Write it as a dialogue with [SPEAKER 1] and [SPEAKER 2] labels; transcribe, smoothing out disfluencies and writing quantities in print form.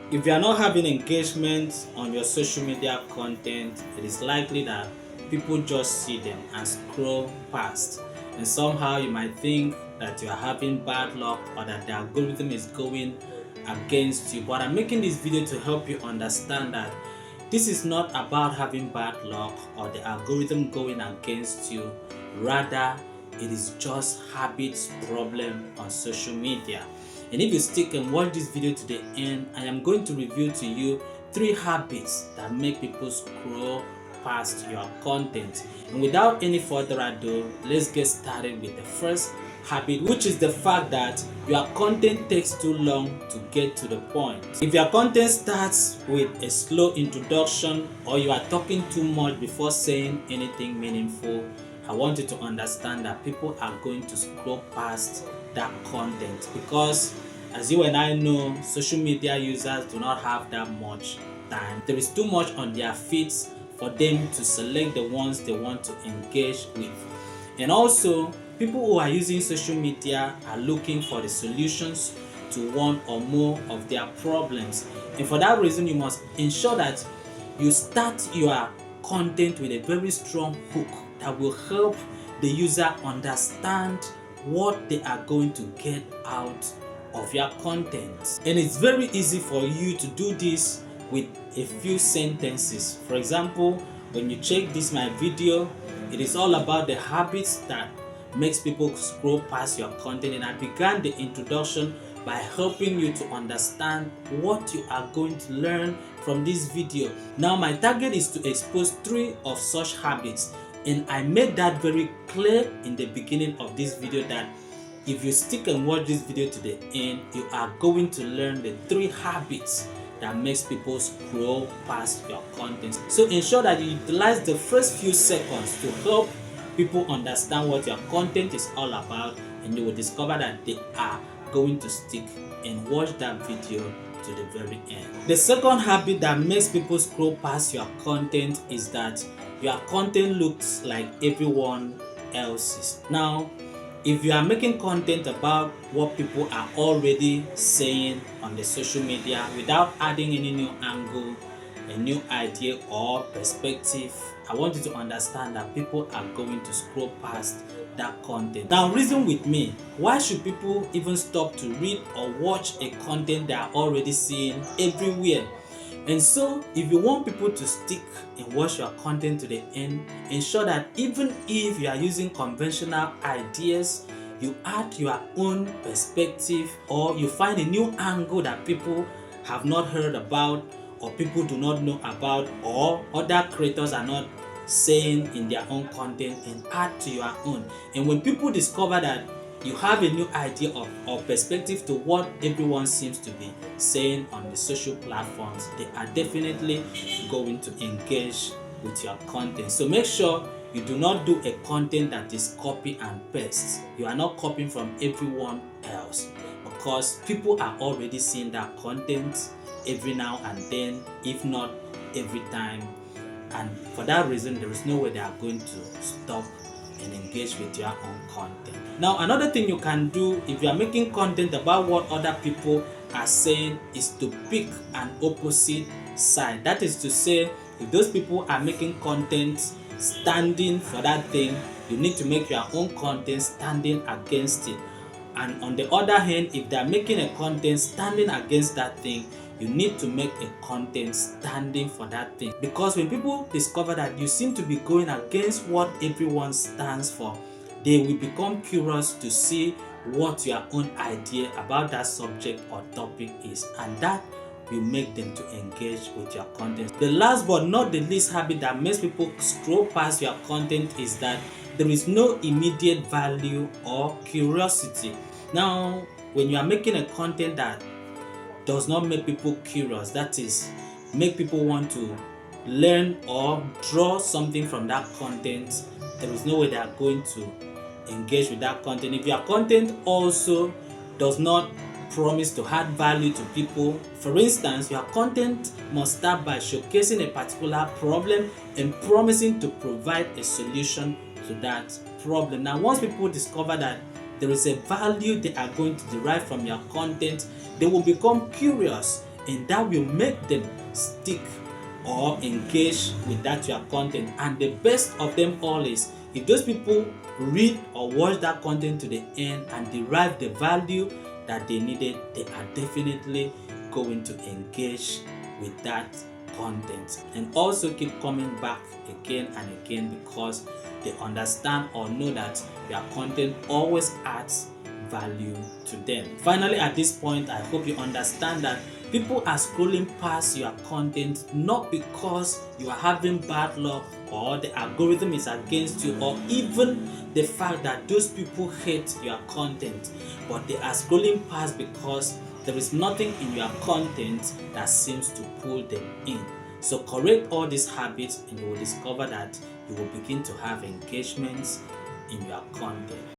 [SPEAKER 1] If you are not having engagement on your social media content, it is likely that people just see them and scroll past. And somehow you might think that you are having bad luck or that the algorithm is going against you. But I'm making this video to help you understand that this is not about having bad luck or the algorithm going against you. Rather, it is just habits problem on social media. And if you stick and watch this video to the end, I am going to reveal to you 3 habits that make people scroll past your content. And without any further ado, let's get started with the first habit, which is the fact that your content takes too long to get to the point. If your content starts with a slow introduction or you are talking too much before saying anything meaningful, I want you to understand that people are going to scroll past that content, because as you and I know, social media users do not have that much time. There is too much on their feeds for them to select the ones they want to engage with. And also, people who are using social media are looking for the solutions to one or more of their problems. And for that reason, you must ensure that you start your content with a very strong hook that will help the user understand what they are going to get out of your content. And it's very easy for you to do this with a few sentences. For example, when you check this my video, it is all about the habits that makes people scroll past your content, and I began the introduction by helping you to understand what you are going to learn from this video. Now my target is to expose 3 of such habits, and I made that very clear in the beginning of this video that if you stick and watch this video to the end, you are going to learn the 3 habits that makes people scroll past your content. So ensure that you utilize the first few seconds to help people understand what your content is all about, and you will discover that they are going to stick and watch that video to the very end. The second habit that makes people scroll past your content is that your content looks like everyone else's. Now, if you are making content about what people are already saying on the social media without adding any new angle, a new idea or perspective, I want you to understand that people are going to scroll past that content. Now reason with me, why should people even stop to read or watch a content they are already seeing everywhere? And so if you want people to stick and watch your content to the end, ensure that even if you are using conventional ideas, you add your own perspective, or you find a new angle that people have not heard about, or people do not know about, or other creators are not saying in their own content, and add to your own. And when people discover that you have a new idea or perspective to what everyone seems to be saying on the social platforms, they are definitely going to engage with your content. So make sure you do not do a content that is copy and paste. You are not copying from everyone else, because people are already seeing that content every now and then, if not every time. And for that reason, there is no way they are going to stop and engage with your own content. Now another thing you can do if you are making content about what other people are saying is to pick an opposite side. That is to say, if those people are making content standing for that thing, you need to make your own content standing against it. And on the other hand, if they are making a content standing against that thing, you need to make a content standing for that thing. Because when people discover that you seem to be going against what everyone stands for, they will become curious to see what your own idea about that subject or topic is, and that will make them to engage with your content. The last but not the least habit that makes people scroll past your content is that there is no immediate value or curiosity. Now, when you are making a content that does not make people curious, that is, make people want to learn or draw something from that content, there is no way they are going to engage with that content. If your content also does not promise to add value to people, for instance, your content must start by showcasing a particular problem and promising to provide a solution to that problem. Now once people discover that there is a value they are going to derive from your content, they will become curious and that will make them stick or engage with that your content. And the best of them all is if those people read or watch that content to the end and derive the value that they needed, they are definitely going to engage with that content and also keep coming back again and again because they understand or know that your content always adds value to them. Finally, at this point, I hope you understand that people are scrolling past your content not because you are having bad luck or the algorithm is against you or even the fact that those people hate your content, but they are scrolling past because there is nothing in your content that seems to pull them in. So correct all these habits and you will discover that you will begin to have engagements in your content.